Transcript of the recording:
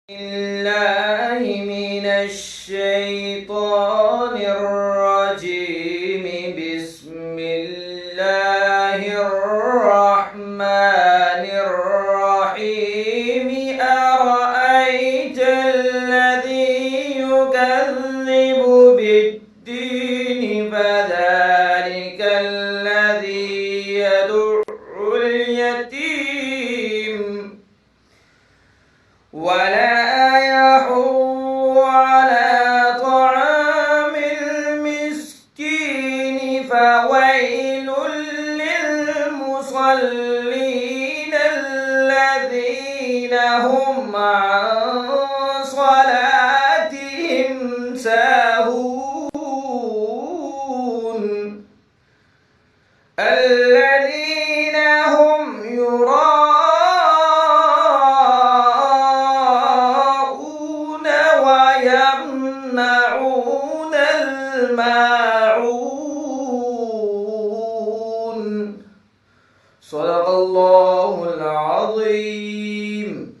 الله من الشيطان الرجيم. بسم الله الرحمن الرحيم. أرأيت الذي يكذب بالدين فذلك الذي يدع اليتيم ولا يحض على طعام المسكين فويل للمصلين الذين هم عن صلاتهم ساهون الذين هم يراءون ويمنعون الماعون. صدق الله العظيم.